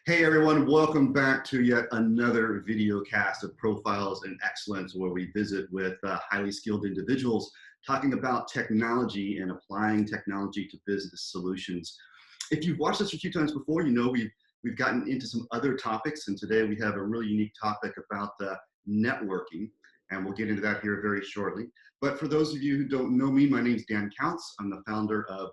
Hey everyone, welcome back to yet another video cast of Profiles in Excellence, where we visit with highly skilled individuals talking about technology and applying technology to business solutions. If you've watched us a few times before, you know we've gotten into some other topics, and today we have a really unique topic about networking, and we'll get into that here very shortly. But for those of you who don't know me, my name is Dan Counts. I'm the founder of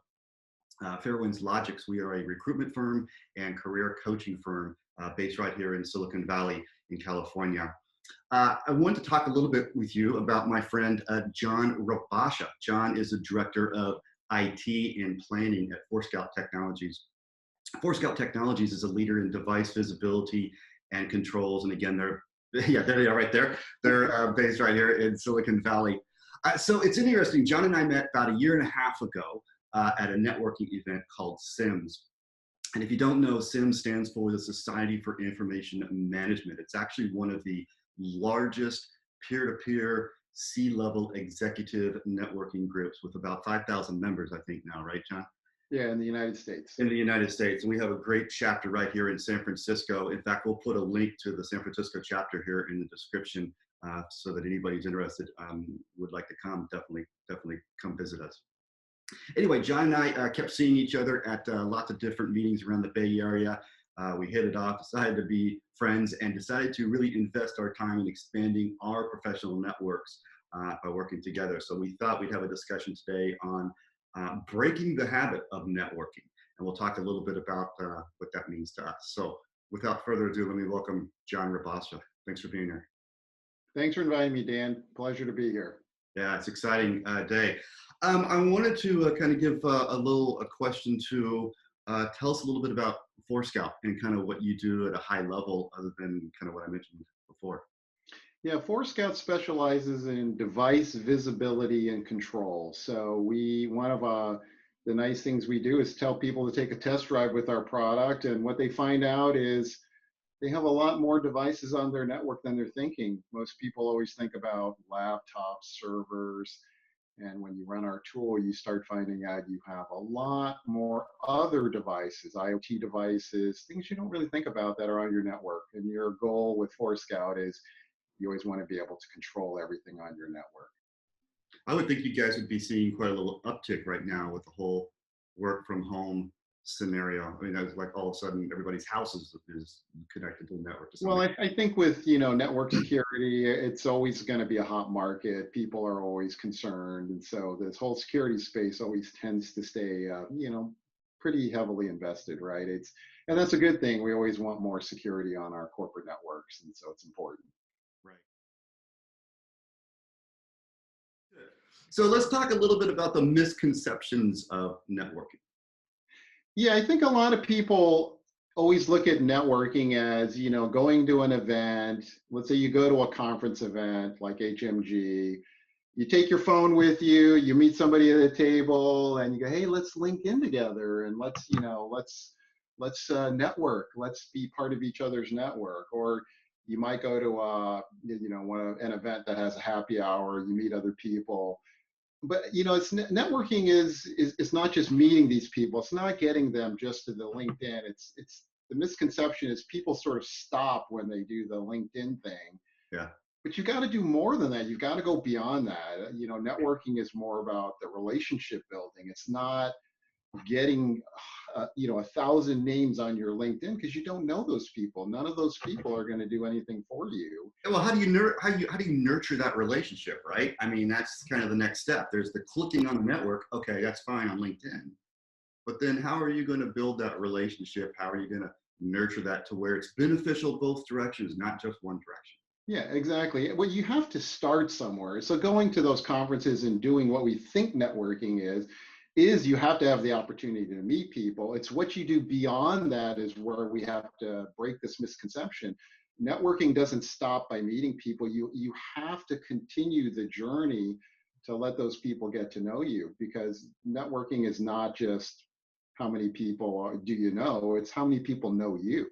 fairwindslogiX. We are a recruitment firm and career coaching firm based right here in Silicon Valley in California. I want to talk a little bit with you about my friend John Rabasa. John is the director of IT and planning at Forescout Technologies. Forescout Technologies is a leader in device visibility and controls. And again, there they are right there. They're based right here in Silicon Valley. So it's interesting. John and I met about a year and a half ago at a networking event called SIMS. And if you don't know, SIMS stands for the Society for Information Management. It's actually one of the largest peer-to-peer C-level executive networking groups with about 5,000 members, I think now, right, John? Yeah, in the United States. In the United States. And we have a great chapter right here in San Francisco. In fact, we'll put a link to the San Francisco chapter here in the description so that anybody who's interested would like to come, definitely come visit us. Anyway, John and I kept seeing each other at lots of different meetings around the Bay Area. We hit it off, decided to be friends, and decided to really invest our time in expanding our professional networks by working together. So we thought we'd have a discussion today on breaking the habit of networking. And we'll talk a little bit about what that means to us. So without further ado, let me welcome John Rabasa. Thanks for being here. Thanks for inviting me, Dan. Pleasure to be here. Yeah, it's an exciting day. I wanted to kind of give a question to tell us a little bit about Forescout and kind of what you do at a high level, other than kind of what I mentioned before. Yeah, Forescout specializes in device visibility and control. So one of the nice things we do is tell people to take a test drive with our product, and what they find out is they have a lot more devices on their network than they're thinking. Most people always think about laptops, servers, and when you run our tool, you start finding out you have a lot more other devices, IoT devices, things you don't really think about that are on your network. And your goal with Forescout is you always want to be able to control everything on your network. I would think you guys would be seeing quite a little uptick right now with the whole work from home scenario. I mean, that's like all of a sudden everybody's house is connected to the network. Well, I think with network security, it's always going to be a hot market. People are always concerned, and so this whole security space always tends to stay pretty heavily invested, right? And that's a good thing. We always want more security on our corporate networks, and so it's important. Right. Good. So let's talk a little bit about the misconceptions of networking. Yeah, I think a lot of people always look at networking as, going to an event. Let's say you go to a conference event like HMG, you take your phone with you, you meet somebody at a table and you go, hey, let's link in together and let's network, let's be part of each other's network. Or you might go to an event that has a happy hour, you meet other people. But networking is not just meeting these people. It's not getting them just to the LinkedIn. It's the misconception is people sort of stop when they do the LinkedIn thing. Yeah. But you got to do more than that. You've got to go beyond that. Networking is more about the relationship building. It's not getting 1,000 names on your LinkedIn because you don't know those people. None of those people are going to do anything for you. Well, how do you nurture that relationship, right? I mean, that's kind of the next step. There's the clicking on the network. Okay, that's fine on LinkedIn. But then how are you going to build that relationship? How are you going to nurture that to where it's beneficial both directions, not just one direction? Yeah, exactly. Well, you have to start somewhere. So going to those conferences and doing what we think networking is you have to have the opportunity to meet people. It's what you do beyond that is where we have to break this misconception. Networking doesn't stop by meeting people. You have to continue the journey to let those people get to know you, because networking is not just how many people do you know, it's how many people know you.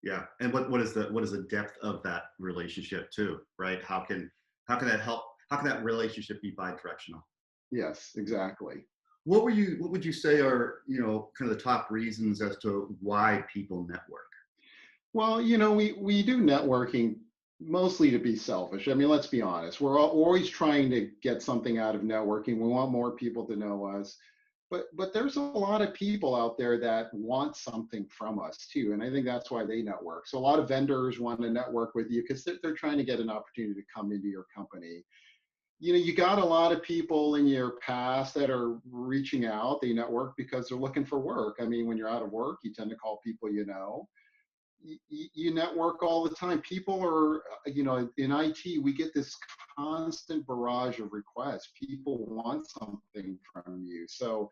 Yeah, and what is the depth of that relationship too, right? How can that help? How can that relationship be bi-directional? Yes, exactly. What would you say are kind of the top reasons as to why people network? Well, we do networking mostly to be selfish. I mean, let's be honest. We're always trying to get something out of networking. We want more people to know us. But there's a lot of people out there that want something from us too. And I think that's why they network. So a lot of vendors want to network with you because they're trying to get an opportunity to come into your company. You got a lot of people in your past that are reaching out. They network because they're looking for work. I mean, when you're out of work, you tend to call people you know. You network all the time. People are, in IT, we get this constant barrage of requests. People want something from you. So,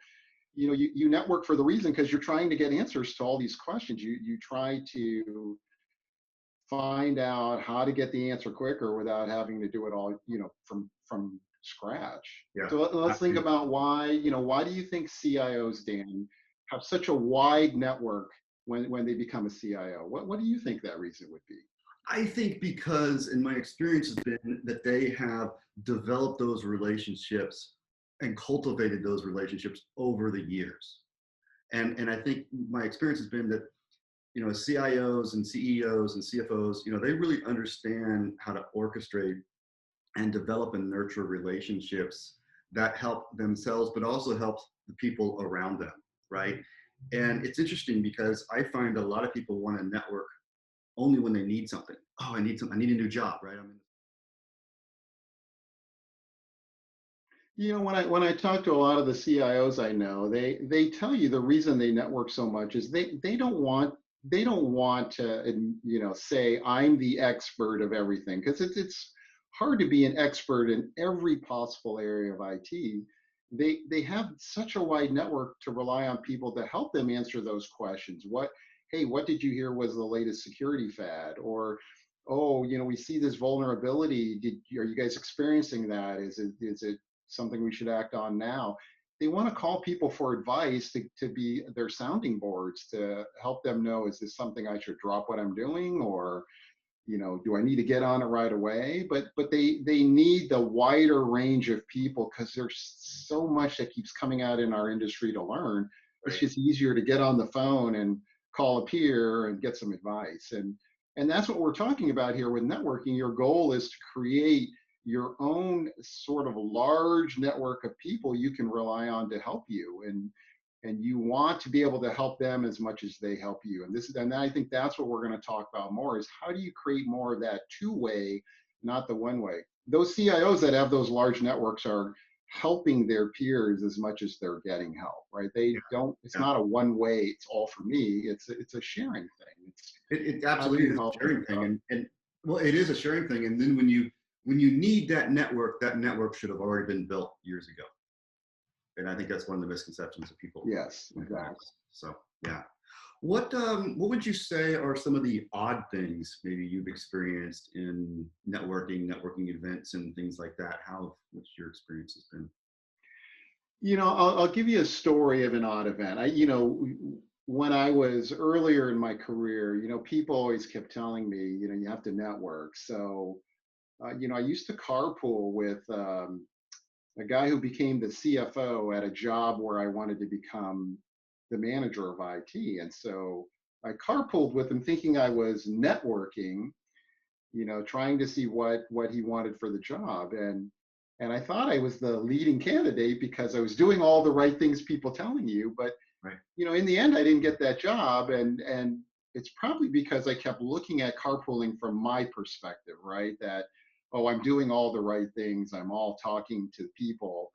you network for the reason because you're trying to get answers to all these questions. You try to find out how to get the answer quicker without having to do it all, from scratch. Yeah. So let's think about why do you think CIOs, Dan, have such a wide network when they become a CIO? What do you think that reason would be? I think because, in my experience, has been that they have developed those relationships and cultivated those relationships over the years. And I think my experience has been that, CIOs and CEOs and CFOs, they really understand how to orchestrate and develop and nurture relationships that help themselves, but also help the people around them, right? And it's interesting because I find a lot of people want to network only when they need something. Oh, I need a new job, right? When I talk to a lot of the CIOs I know, they tell you the reason they network so much is they don't want to say I'm the expert of everything, because it's hard to be an expert in every possible area of IT. They have such a wide network to rely on people to help them answer those questions. What did you hear was the latest security fad? Or, oh, we see this vulnerability. Are you guys experiencing that? Is it something we should act on now? They want to call people for advice to be their sounding boards, to help them know, is this something I should drop what I'm doing, or do I need to get on it right away? But they need the wider range of people because there's so much that keeps coming out in our industry to learn. It's Right. just easier to get on the phone and call a peer and get some advice. And that's what we're talking about here with networking. Your goal is to create your own sort of large network of people you can rely on to help you. And you want to be able to help them as much as they help you. And I think that's what we're going to talk about more, is how do you create more of that two-way, not the one-way. Those CIOs that have those large networks are helping their peers as much as they're getting help, right? They Yeah. don't, it's Yeah. not a one-way, it's all for me. It's a sharing thing. It's It how do absolutely you is help a sharing each thing. other? And well, it is a sharing thing. And then when you need that network should have already been built years ago. And I think that's one of the misconceptions that people Yes, exactly. recognize. So yeah. What would you say are some of the odd things maybe you've experienced in networking events and things like that? What's your experience has been? I'll give you a story of an odd event. When I was earlier in my career, people always kept telling me, you have to network. So, I used to carpool with a guy who became the CFO at a job where I wanted to become the manager of IT. And so I carpooled with him thinking I was networking, trying to see what he wanted for the job. And I thought I was the leading candidate because I was doing all the right things people telling you. But Right. in the end, I didn't get that job, and it's probably because I kept looking at carpooling from my perspective, right? That, oh, I'm doing all the right things, I'm all talking to people,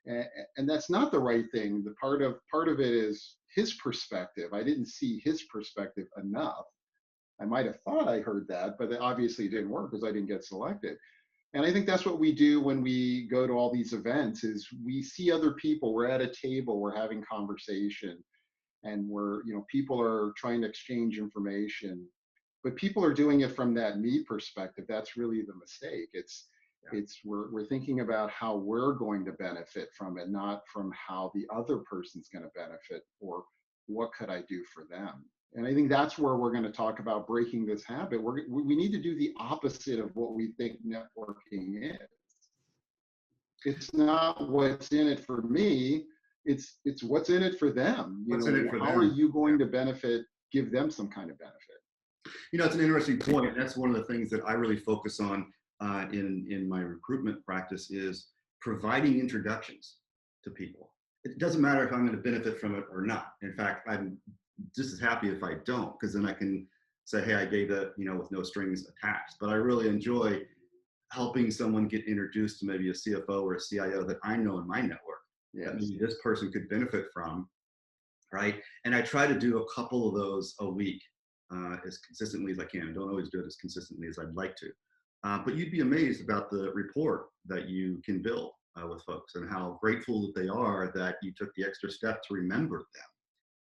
and that's not the right thing. The part of it is his perspective. I didn't see his perspective enough. I might have thought I heard that, but it obviously didn't work because I didn't get selected. And I think that's what we do when we go to all these events, is we see other people, we're at a table, we're having conversation, and people are trying to exchange information, but people are doing it from that me perspective. That's really the mistake. It's Yeah. we're thinking about how we're going to benefit from it, not from how the other person's going to benefit, or what could I do for them. And I think that's where we're going to talk about breaking this habit. We need to do the opposite of what we think networking is. It's not what's in it for me, it's what's in it for them. What's in it for How are them? you Yeah. going to benefit, give them some kind of benefit? You know, it's an interesting point. And that's one of the things that I really focus on in my recruitment practice is providing introductions to people. It doesn't matter if I'm going to benefit from it or not. In fact, I'm just as happy if I don't, because then I can say, hey, I gave it, you know, with no strings attached. But I really enjoy helping someone get introduced to maybe a CFO or a CIO that I know in my network that maybe this person could benefit from, right? And I try to do a couple of those a week as consistently as I can. I don't always do it as consistently as I'd like to. But you'd be amazed about the rapport that you can build with folks and how grateful that they are that you took the extra step to remember them.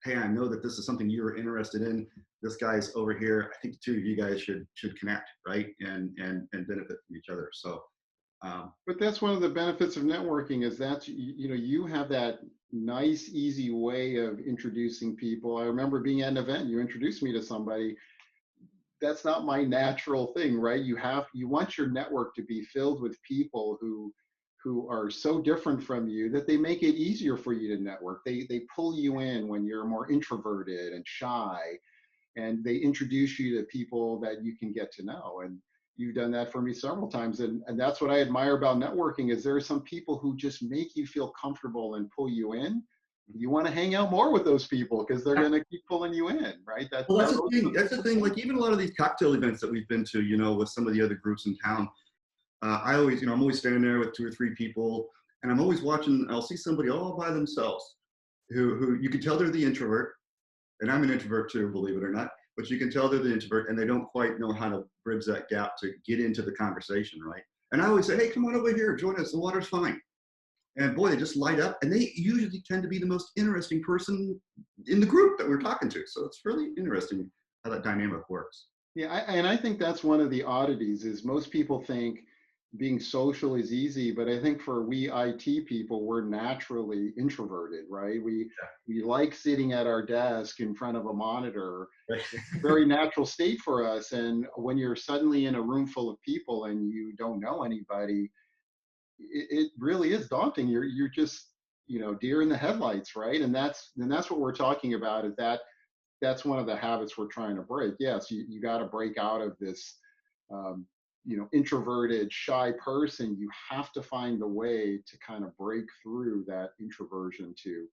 Hey, I know that this is something you're interested in. This guy's over here. I think the two of you guys should connect, right? And benefit from each other. So but that's one of the benefits of networking is that you know you have that nice easy way of introducing people. I remember being at an event, you introduced me to somebody. That's not my natural thing, right? You want your network to be filled with people who are so different from you that they make it easier for you to network. They pull you in when you're more introverted and shy, and they introduce you to people that you can get to know. And you've done that for me several times. And that's what I admire about networking is there are some people who just make you feel comfortable and pull you in. You want to hang out more with those people because they're going to keep pulling you in, right? well, that's the thing. That's the thing. Like even a lot of these cocktail events that we've been to, you know, with some of the other groups in town, I always, you know, I'm always standing there with 2 or 3 people, and I'm always watching. I'll see somebody all by themselves, who you can tell they're the introvert, and I'm an introvert too, believe it or not. But you can tell they're the introvert, and they don't quite know how to bridge that gap to get into the conversation, right? And I always say, hey, come on over here, join us. The water's fine. And boy, they just light up, and they usually tend to be the most interesting person in the group that we're talking to. So it's really interesting how that dynamic works. Yeah, and I think that's one of the oddities is most people think being social is easy, but I think for we IT people, we're naturally introverted, right? We like sitting at our desk in front of a monitor. Right. It's a very natural state for us. And when you're suddenly in a room full of people and you don't know anybody, it really is daunting. You're just, you know, deer in the headlights, right? And that's what we're talking about is that's one of the habits we're trying to break. Yes, you got to break out of this, you know, introverted, shy person. You have to find the way to kind of break through that introversion to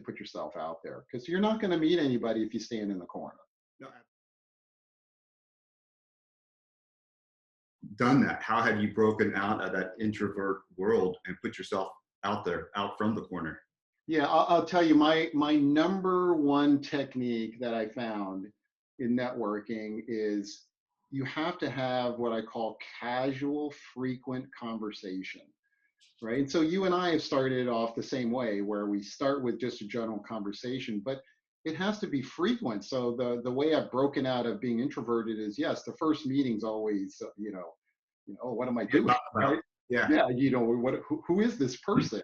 put yourself out there because you're not going to meet anybody if you stand in the corner. No, done that? How have you broken out of that introvert world and put yourself out there, out from the corner? Yeah, I'll tell you my number one technique that I found in networking is you have to have what I call casual, frequent conversation, right? And so you and I have started off the same way, where we start with just a general conversation, but it has to be frequent. So the way I've broken out of being introverted is yes, the first meeting's always oh, what am I doing? Right? Yeah. Yeah, you know, who is this person?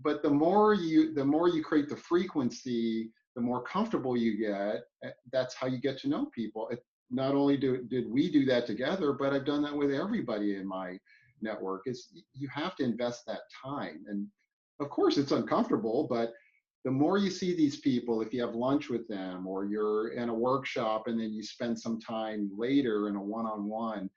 But the more you create the frequency, the more comfortable you get. That's how you get to know people. Not only did we do that together, but I've done that with everybody in my network. Is you have to invest that time, and of course it's uncomfortable, but the more you see these people, if you have lunch with them or you're in a workshop and then you spend some time later in a one-on-one,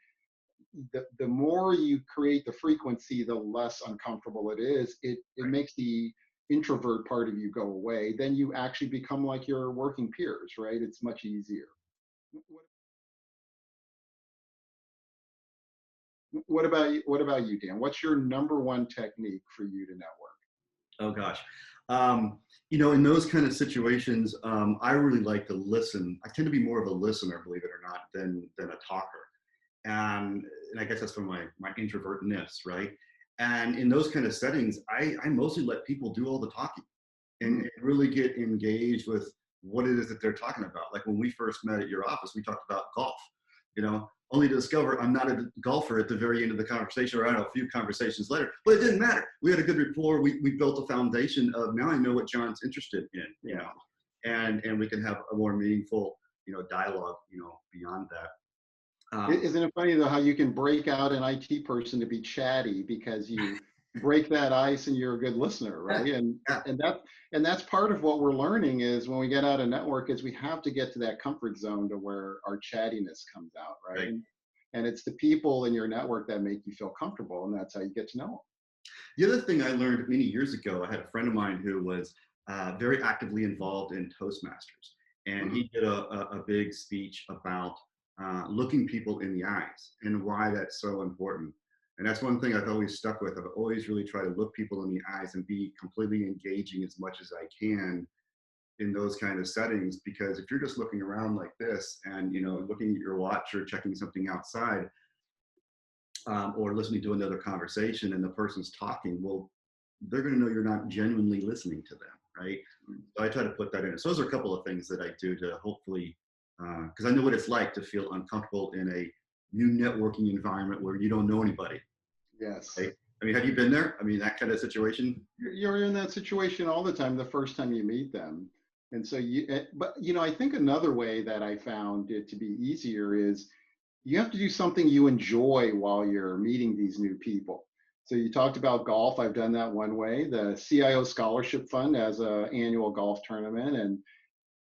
the more you create the frequency, the less uncomfortable it is. It makes the introvert part of you go away. Then you actually become like your working peers, right? It's much easier. What about you, Dan? What's your number one technique for you to network? Oh gosh. You know, in those kind of situations, I really like to listen. I tend to be more of a listener, believe it or not, than a talker. And I guess that's from my introvertness, right? And in those kind of settings, I mostly let people do all the talking and really get engaged with what it is that they're talking about. Like when we first met at your office, we talked about golf, you know, only to discover I'm not a golfer at the very end of the conversation, or I don't know, a few conversations later, but it didn't matter. We had a good rapport. We built a foundation of now I know what John's interested in, you know, and we can have a more meaningful, you know, dialogue, you know, beyond that. Isn't it funny though how you can break out an IT person to be chatty because break that ice and you're a good listener, Yeah, right? And yeah, and that and that's part of what we're learning is when we get out of network is we have to get to that comfort zone to where our chattiness comes out, right? right. And it's the people in your network that make you feel comfortable, and that's how you get to know them. The other thing I learned many years ago, I had a friend of mine who was very actively involved in Toastmasters, and Mm, he did a big speech about looking people in the eyes and why that's so important. And that's one thing I've always stuck with. I've always really tried to look people in the eyes and be completely engaging as much as I can in those kind of settings. Because if you're just looking around like this and looking at your watch or checking something outside, or listening to another conversation and the person's talking, well, they're going to know you're not genuinely listening to them, right? mm. So I try to put that in. So those are a couple of things that I do to hopefully, because I know what it's like to feel uncomfortable in a new networking environment where you don't know anybody, Yes. right? I mean, have you been there? I mean, that kind of situation. You're in that situation all the time the first time you meet them. And so but I think another way that I found it to be easier is you have to do something you enjoy while you're meeting these new people. So you talked about golf. I've done that one way. The CIO Scholarship Fund has an annual golf tournament, and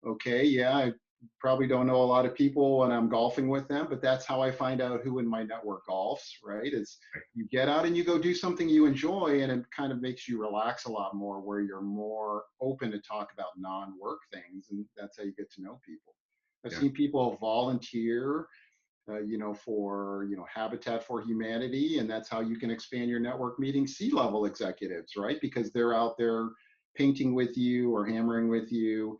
okay, yeah, I probably don't know a lot of people when I'm golfing with them, but that's how I find out who in my network golfs, right? Is you get out and you go do something you enjoy, and it kind of makes you relax a lot more, where you're more open to talk about non-work things, and that's how you get to know people. I've Yeah, seen people volunteer, for Habitat for Humanity, and that's how you can expand your network meeting C-level executives, right? Because they're out there painting with you or hammering with you.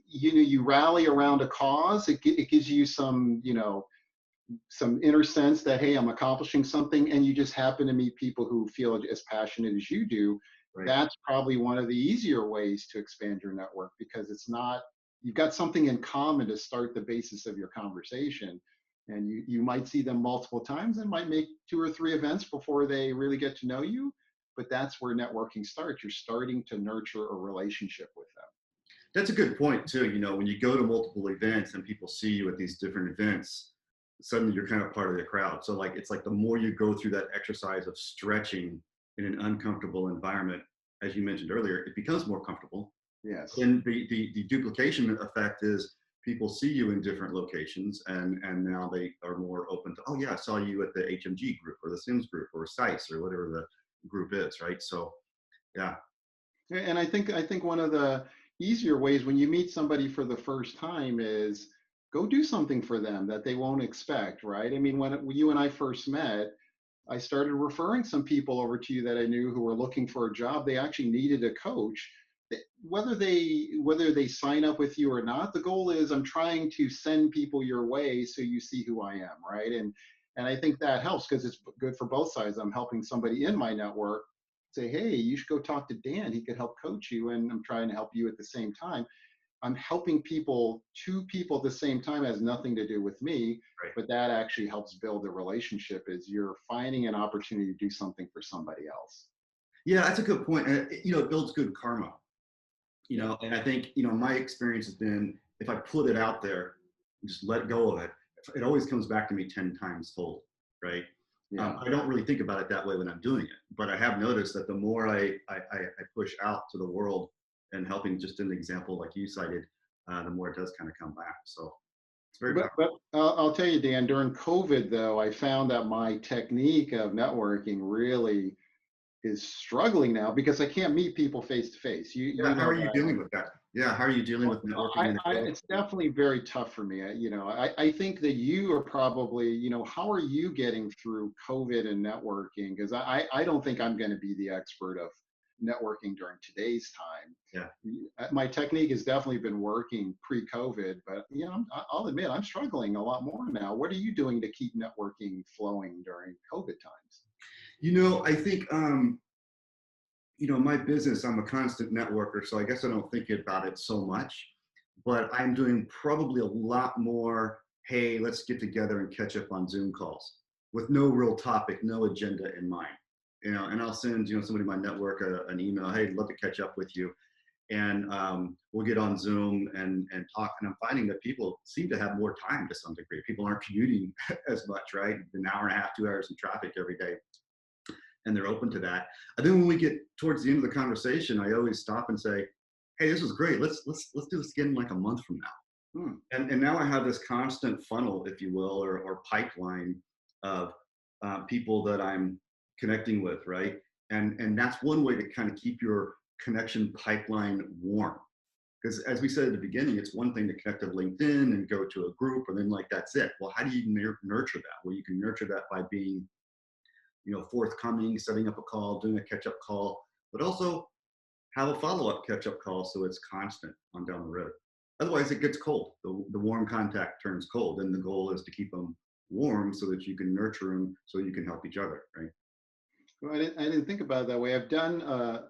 You rally around a cause. It gives you some inner sense that hey, I'm accomplishing something, and you just happen to meet people who feel as passionate as you do. right. That's probably one of the easier ways to expand your network because it's not you've got something in common to start the basis of your conversation, and you might see them multiple times and might make 2 or 3 events before they really get to know you, but that's where networking starts. You're starting to nurture a relationship with them. That's a good point too. When you go to multiple events and people see you at these different events, suddenly you're kind of part of the crowd. So like it's like the more you go through that exercise of stretching in an uncomfortable environment, as you mentioned earlier, it becomes more comfortable. Yes. And the duplication effect is people see you in different locations and now they are more open to, oh yeah, I saw you at the HMG group or the Sims group or SICE or whatever the group is, right? So yeah, And I think one of the easier ways when you meet somebody for the first time is go do something for them that they won't expect, right? I mean, when you and I first met, I started referring some people over to you that I knew who were looking for a job. They actually needed a coach. Whether they sign up with you or not, the goal is I'm trying to send people your way so you see who I am, right? And I think that helps because it's good for both sides. I'm helping somebody in my network say, hey, you should go talk to Dan. He could help coach you, and I'm trying to help you at the same time. I'm helping two people at the same time has nothing to do with me, right. but that actually helps build a relationship is you're finding an opportunity to do something for somebody else. Yeah, that's a good point. It builds good karma, Yeah. and I think, my experience has been if I put it out there and just let go of it, it always comes back to me 10 times fold, right? Yeah. I don't really think about it that way when I'm doing it, but I have noticed that the more I push out to the world and helping, just an example like you cited, the more it does kind of come back. So it's very But powerful. I'll tell you, Dan, during COVID, though, I found that my technique of networking really is struggling now because I can't meet people face to face. You Yeah, how know are you that. dealing with that? Yeah, how are you dealing with networking in a COVID? It's definitely very tough for me. I think that you are probably, how are you getting through COVID and networking? Because I don't think I'm going to be the expert of networking during today's time. Yeah. My technique has definitely been working pre-COVID, but I'll admit I'm struggling a lot more now. What are you doing to keep networking flowing during COVID times? I think my business, I'm a constant networker, so I guess I don't think about it so much, but I'm doing probably a lot more, hey, let's get together and catch up on Zoom calls with no real topic, no agenda in mind. And I'll send, somebody in my network an email, hey, I'd love to catch up with you. And we'll get on Zoom and talk. And I'm finding that people seem to have more time to some degree. People aren't commuting as much, right? An hour and a half, 2 hours in traffic every day. and they're open to that. And then when we get towards the end of the conversation, I always stop and say, "Hey, this was great. Let's do this again like a month from now." And now I have this constant funnel, if you will, or pipeline of people that I'm connecting with, right? And that's one way to kind of keep your connection pipeline warm. Because as we said at the beginning, it's one thing to connect to LinkedIn and go to a group, and then like that's it. Well, how do you nurture that? Well, you can nurture that by being, forthcoming, setting up a call, doing a catch-up call, but also have a follow-up catch-up call so it's constant on down the road. Otherwise, it gets cold. The warm contact turns cold, and the goal is to keep them warm so that you can nurture them, so you can help each other, right? Well, I didn't think about it that way. I've done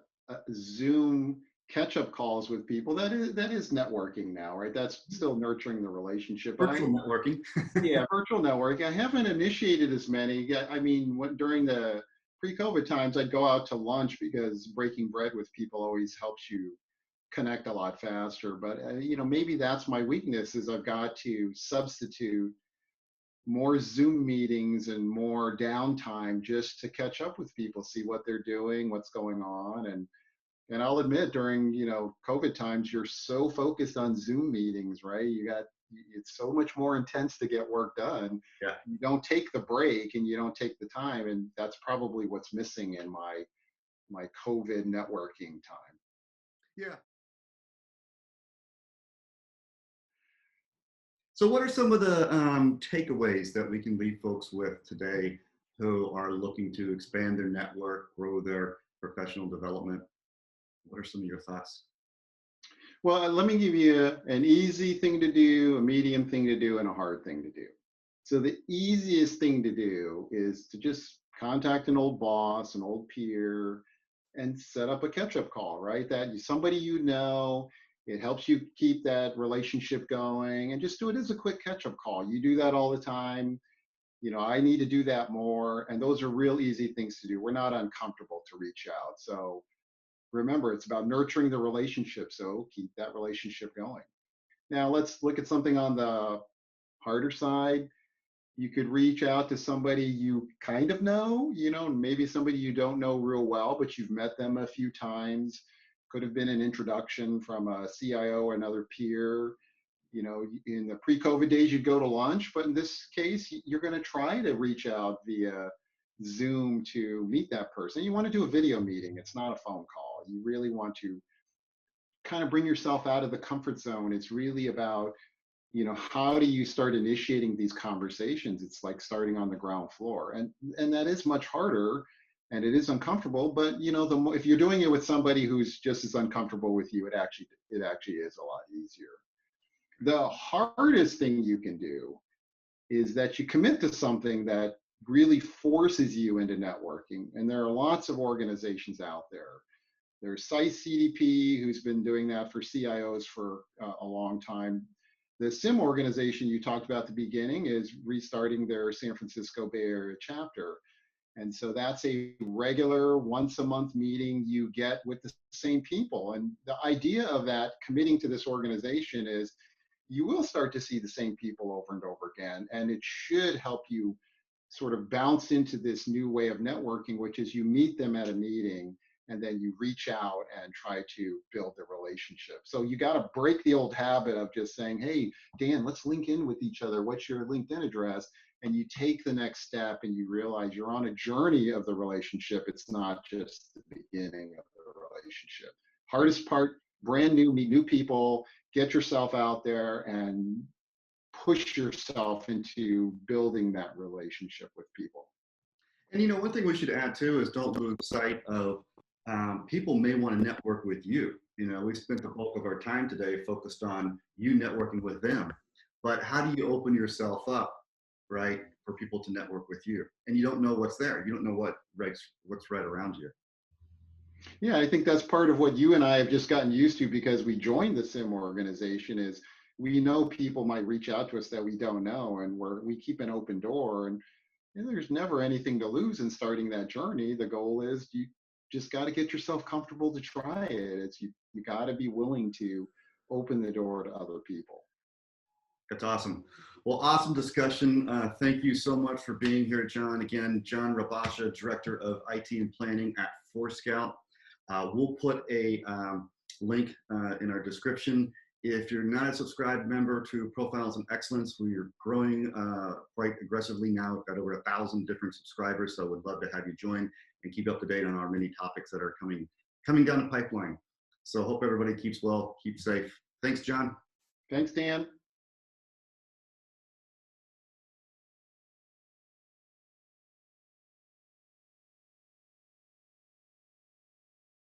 Zoom catch-up calls with people. That is networking now, right? That's still nurturing the relationship. But Virtual networking. yeah, virtual networking. I haven't initiated as many. Yeah, I mean, during the pre-COVID times, I'd go out to lunch because breaking bread with people always helps you connect a lot faster. But maybe that's my weakness is I've got to substitute more Zoom meetings and more downtime just to catch up with people, see what they're doing, what's going on. And I'll admit during, COVID times, you're so focused on Zoom meetings, right? It's so much more intense to get work done. Yeah. You don't take the break and you don't take the time. And that's probably what's missing in my COVID networking time. Yeah. So what are some of the takeaways that we can leave folks with today who are looking to expand their network, grow their professional development? What are some of your thoughts? Well, let me give you an easy thing to do, a medium thing to do, and a hard thing to do. So the easiest thing to do is to just contact an old boss, an old peer, and set up a catch-up call, right? Somebody it helps you keep that relationship going, and just do it as a quick catch-up call. You do that all the time. I need to do that more, and those are real easy things to do. We're not uncomfortable to reach out. So remember, it's about nurturing the relationship. So keep that relationship going. Now let's look at something on the harder side. You could reach out to somebody you kind of know, maybe somebody you don't know real well, but you've met them a few times. Could have been an introduction from a CIO or another peer. In the pre-COVID days, you'd go to lunch, but in this case, you're going to try to reach out via Zoom to meet that person. You want to do a video meeting. It's not a phone call. You really want to kind of bring yourself out of the comfort zone. It's really about, how do you start initiating these conversations? It's like starting on the ground floor. And that is much harder and it is uncomfortable, but if you're doing it with somebody who's just as uncomfortable with you, it actually is a lot easier. The hardest thing you can do is that you commit to something that really forces you into networking. And there are lots of organizations out there. There's SICE CDP, who's been doing that for CIOs for a long time. The SIM organization you talked about at the beginning is restarting their San Francisco Bay Area chapter. And so that's a regular once a month meeting you get with the same people. And the idea of that, committing to this organization, is you will start to see the same people over and over again. And it should help you sort of bounce into this new way of networking, which is you meet them at a meeting and then you reach out and try to build the relationship. So you got to break the old habit of just saying, hey, Dan, let's link in with each other. What's your LinkedIn address? And you take the next step and you realize you're on a journey of the relationship. It's not just the beginning of the relationship. Hardest part, brand new, meet new people, get yourself out there and push yourself into building that relationship with people. And one thing we should add too is don't lose sight of people may want to network with you. We spent the bulk of our time today focused on you networking with them, but how do you open yourself up, right, for people to network with you? And you don't know what's there. You don't know what's right around you. Yeah, I think that's part of what you and I have just gotten used to because we joined the SIM organization. Is we know people might reach out to us that we don't know, and we keep an open door, and there's never anything to lose in starting that journey. The goal is you just got to get yourself comfortable to try it. You got to be willing to open the door to other people. That's awesome. Well, awesome discussion. Thank you so much for being here, John. Again, John Rabasa, Director of IT and Planning at Forescout. We'll put a link in our description. If you're not a subscribed member to Profiles in Excellence, we are growing quite aggressively now. We've got over 1,000 different subscribers, so we'd love to have you join and keep up to date on our many topics that are coming down the pipeline. So hope everybody keeps well, keep safe. Thanks, John. Thanks, Dan.